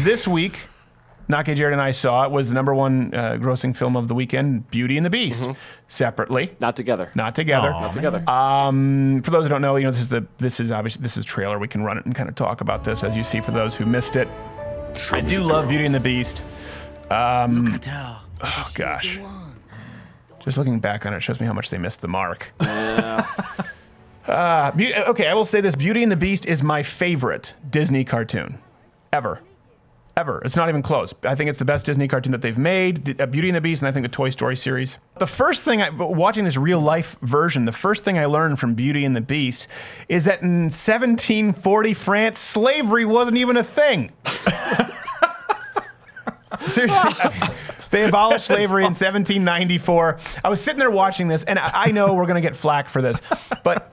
This week, Nake, Jared, and I saw it was the number one grossing film of the weekend, Beauty and the Beast. Separately, not together. Not together. Not together. For those who don't know, this is trailer. We can run it and kind of talk about this as you see. For those who missed it, I do love Beauty and the Beast. Oh gosh, just looking back on it shows me how much they missed the mark. Yeah. Okay, I will say this: Beauty and the Beast is my favorite Disney cartoon ever. It's not even close. I think it's the best Disney cartoon that they've made, Beauty and the Beast, and I think the Toy Story series. The first thing, watching this real-life version, the first thing I learned from Beauty and the Beast is that in 1740 France, slavery wasn't even a thing. Seriously. They abolished slavery in 1794. I was sitting there watching this, and I know we're going to get flack for this, but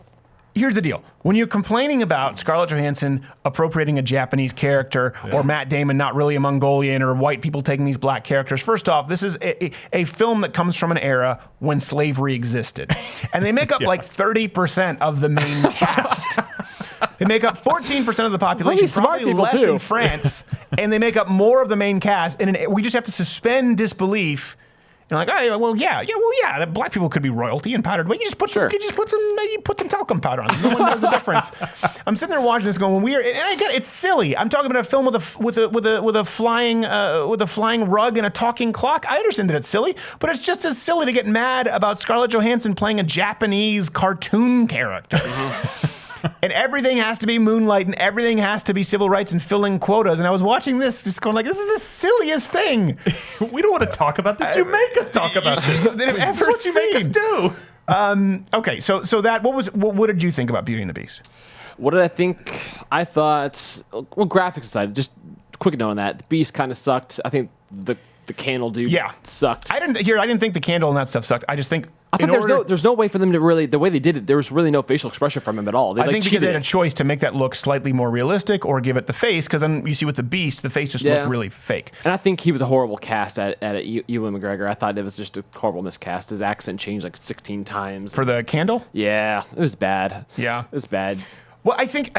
here's the deal. When you're complaining about Scarlett Johansson appropriating a Japanese character or Matt Damon not really a Mongolian or white people taking these black characters, first off, this is a film that comes from an era when slavery existed. And they make up like 30% of the main cast. They make up 14% of the population, probably less in France, and they make up more of the main cast. And we just have to suspend disbelief. And like, oh, well, yeah, that black people could be royalty and powdered. Well, you just put some talcum powder on. No one knows the difference. I'm sitting there watching this, going, weird. And I get it's silly. I'm talking about a film with a flying rug and a talking clock. I understand that it's silly, but it's just as silly to get mad about Scarlett Johansson playing a Japanese cartoon character. And everything has to be Moonlight, and everything has to be civil rights and filling quotas. And I was watching this, just going like, this is the silliest thing. We don't want to talk about this. You make us talk about this. This is what you make us do. Okay, so that what did you think about Beauty and the Beast? What did I think? I thought, well, graphics aside, just quick note on that. The Beast kind of sucked. I think the candle dude sucked. I didn't think the candle and that stuff sucked. I just think there's no way for them to really, the way they did it, there was really no facial expression from him at all. I think because they had a choice to make that look slightly more realistic or give it the face, because then you see with the Beast, the face just looked really fake. And I think he was a horrible cast at Ewan McGregor. I thought it was just a horrible miscast. His accent changed like 16 times. For the candle? Yeah, it was bad. Yeah. It was bad. Well, I think,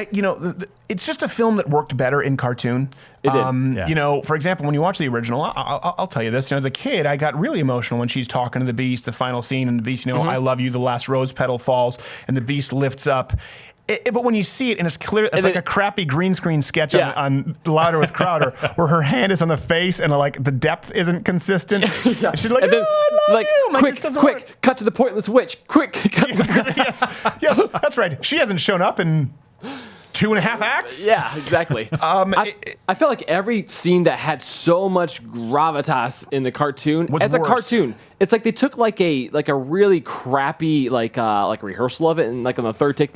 it's just a film that worked better in cartoon. It did. For example, when you watch the original, I'll tell you this. As a kid, I got really emotional when she's talking to the Beast, the final scene, and the Beast, I love you, the last rose petal falls, and the Beast lifts up. But when you see it, and it's clear, it's like a crappy green screen sketch on Louder with Crowder, where her hand is on the face, and like the depth isn't consistent. And she's like, quick, cut to the pointless witch. Quick, cut to the yes, that's right. She hasn't shown up in 2.5 acts? Yeah, exactly. I felt like every scene that had so much gravitas in the cartoon, as worse. A cartoon, it's like they took like a really crappy like rehearsal of it, and like on the third take,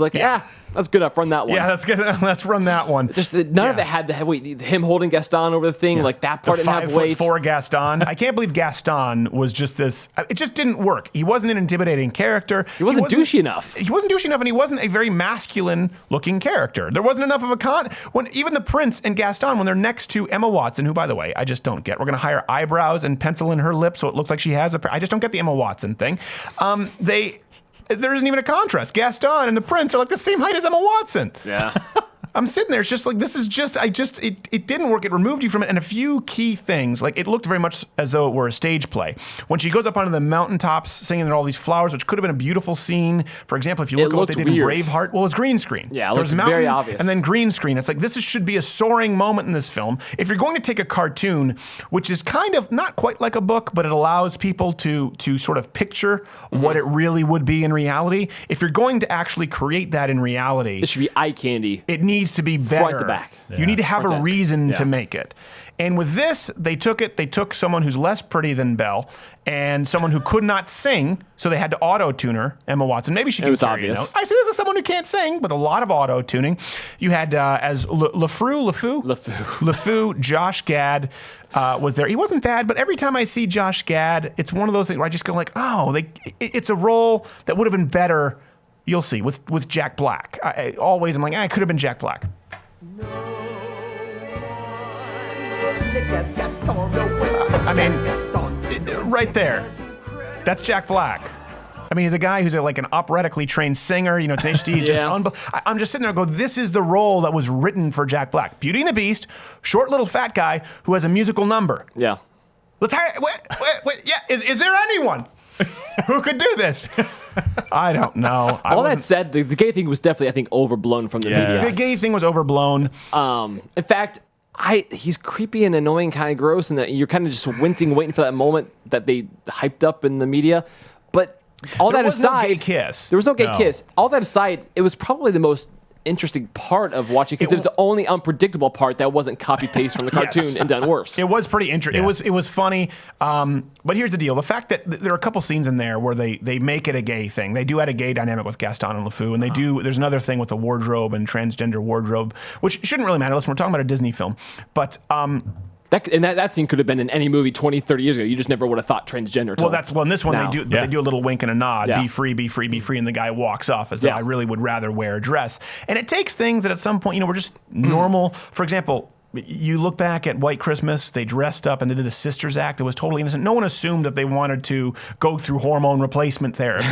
that's good enough. Run that one. Yeah, that's good. Let's run that one. Just none of it had the weight. Him holding Gaston over the thing, like that part didn't have weight. 5'4" Gaston. I can't believe Gaston was just this. It just didn't work. He wasn't an intimidating character. He wasn't douchey enough. He wasn't douchey enough, and he wasn't a very masculine-looking character. There wasn't enough of a when even the Prince and Gaston, when they're next to Emma Watson, who, by the way, I just don't get. We're going to hire eyebrows and pencil in her lips so it looks like she has I just don't get the Emma Watson thing. There isn't even a contrast. Gaston and the Prince are like the same height as Emma Watson. Yeah. I'm sitting there, it's just like, it didn't work. It removed you from it. And a few key things, like it looked very much as though it were a stage play. When she goes up onto the mountaintops singing all these flowers, which could have been a beautiful scene. For example, if you look at what they did in Braveheart, well, it's green screen. Yeah, it looks very obvious. And then green screen. It's like, should be a soaring moment in this film. If you're going to take a cartoon, which is kind of not quite like a book, but it allows people to sort of picture what it really would be in reality. If you're going to actually create that in reality, it should be eye candy. It needs to be better. Front to back. Yeah. You need to have a reason to make it. And with this, they took someone who's less pretty than Belle and someone who could not sing, so they had to auto-tune her, Emma Watson. Maybe she can carry a note. I say this is someone who can't sing, but a lot of auto-tuning. You had as LeFou, Josh Gad was there. He wasn't bad, but every time I see Josh Gad, it's one of those things where I just go like, it's a role that would have been better. You'll see with Jack Black. I'm like, it could have been Jack Black. I mean, right there. That's Jack Black. I mean, he's a guy who's like an operatically trained singer. You know, Tenacious D. I'm just sitting there and go, this is the role that was written for Jack Black. Beauty and the Beast, short little fat guy who has a musical number. Yeah. Let's hire. Wait. Yeah. Is there anyone who could do this? I don't know. All that said, the gay thing was definitely, I think, overblown from the media. The gay thing was overblown. In fact, he's creepy and annoying, kind of gross, and that you're kind of just wincing, waiting for that moment that they hyped up in the media. But all that aside, there was no gay kiss. There was no gay kiss. All that aside, it was probably the most interesting part of watching because it was the only unpredictable part that wasn't copy paste from the cartoon and done worse. It was pretty interesting. It was funny. But here's the deal: the fact that there are a couple scenes in there where they make it a gay thing. They do add a gay dynamic with Gaston and LeFou, and they do. There's another thing with the wardrobe and transgender wardrobe, which shouldn't really matter unless we're talking about a Disney film. But that scene could have been in any movie 20, 30 years ago. You just never would have thought transgender. Well, in this one they do a little wink and a nod. Be free, be free, be free, and the guy walks off as though I really would rather wear a dress. And it takes things that at some point, were just normal. For example, you look back at White Christmas, they dressed up and they did the Sisters Act. It was totally innocent. No one assumed that they wanted to go through hormone replacement therapy.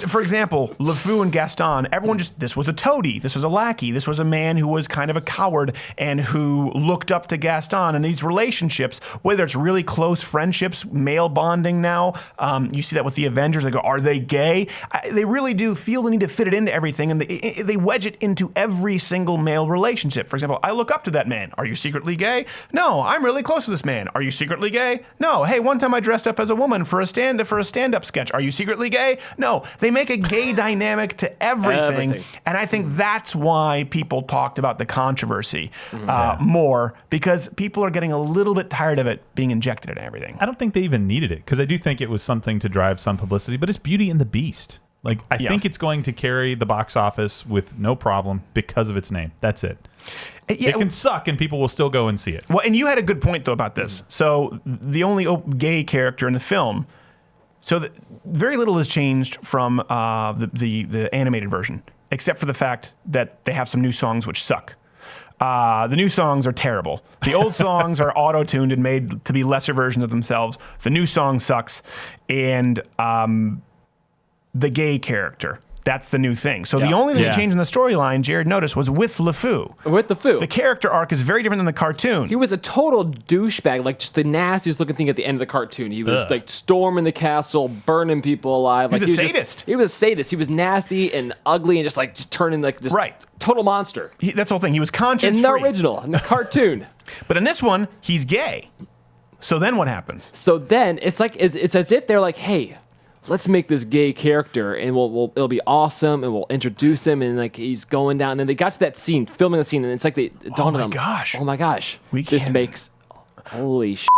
For example, LeFou and Gaston, everyone this was a toady, this was a lackey, this was a man who was kind of a coward and who looked up to Gaston. And these relationships, whether it's really close friendships, male bonding now, you see that with the Avengers, they go, are they gay? They really do feel the need to fit it into everything, and they wedge it into every single male relationship. For example, I look up to that man. Are you secretly gay? No, I'm really close to this man. Are you secretly gay? No. Hey, one time I dressed up as a woman for a stand-up sketch. Are you secretly gay? No. They make a gay dynamic to everything. And I think that's why people talked about the controversy more, because people are getting a little bit tired of it being injected into everything. I don't think they even needed it, because I do think it was something to drive some publicity, but it's Beauty and the Beast. Like, I think it's going to carry the box office with no problem because of its name. That's it. It can suck and people will still go and see it. Well, and you had a good point, though, about this. So the only gay character in the film, very little has changed from the animated version, except for the fact that they have some new songs which suck. The new songs are terrible. The old songs are auto-tuned and made to be lesser versions of themselves. The new song sucks. And the gay character, that's the new thing. So the only thing that changed in the storyline, Jared noticed, was with LeFou. With LeFou. The character arc is very different than the cartoon. He was a total douchebag, like just the nastiest looking thing at the end of the cartoon. He was like storming the castle, burning people alive. He was a sadist. He was a sadist. He was nasty and ugly and just turning like this total monster. That's the whole thing. He was conscience-free. In the original, in the cartoon. But in this one, he's gay. So then what happens? So then it's like it's as if they're like, hey, let's make this gay character and it'll be awesome and we'll introduce him and like he's going down. And then they got to that scene, filming the scene, and it's like they dawned on them. Oh my gosh.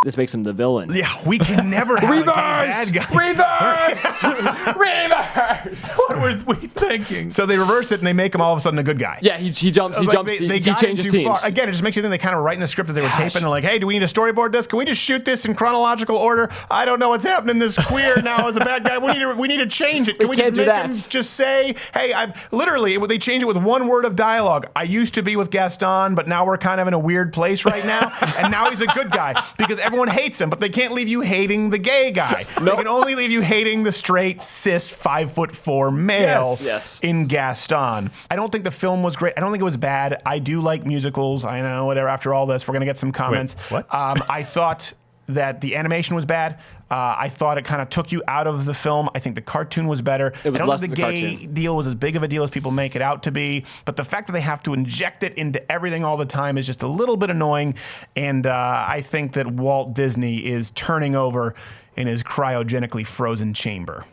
This makes him the villain. Yeah, we can never have a gay bad guy. Reverse! What were we thinking? So they reverse it and they make him all of a sudden a good guy. Yeah, he changes teams. Again, it just makes you think they kind of write in the script as they were taping. They're like, hey, do we need to storyboard this? Can we just shoot this in chronological order? I don't know what's happening. This queer now is a bad guy. We need to change it. Can we just make him just say, hey, they change it with one word of dialogue. I used to be with Gaston, but now we're kind of in a weird place right now. And now he's a good guy because everyone hates him, but they can't leave you hating the gay guy. They can only leave you hating the straight, cis, 5'4" male in Gaston. I don't think the film was great. I don't think it was bad. I do like musicals. I know, whatever. After all this, we're going to get some comments. Wait, what? I thought that the animation was bad. I thought it kind of took you out of the film. I think the cartoon was better. It was less than the the gay cartoon. deal was as big of a deal as people make it out to be. But the fact that they have to inject it into everything all the time is just a little bit annoying. And I think that Walt Disney is turning over in his cryogenically frozen chamber.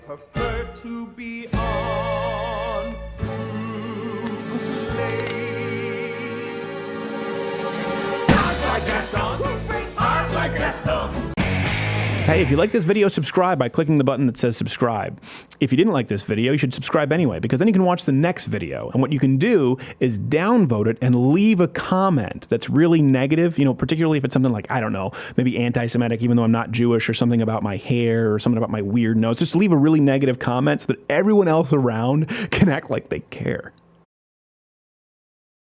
Prefer to be on. Hey, if you like this video, subscribe by clicking the button that says subscribe. If you didn't like this video, you should subscribe anyway, because then you can watch the next video. And what you can do is downvote it and leave a comment that's really negative, particularly if it's something like, I don't know, maybe anti-Semitic, even though I'm not Jewish, or something about my hair, or something about my weird nose. Just leave a really negative comment so that everyone else around can act like they care.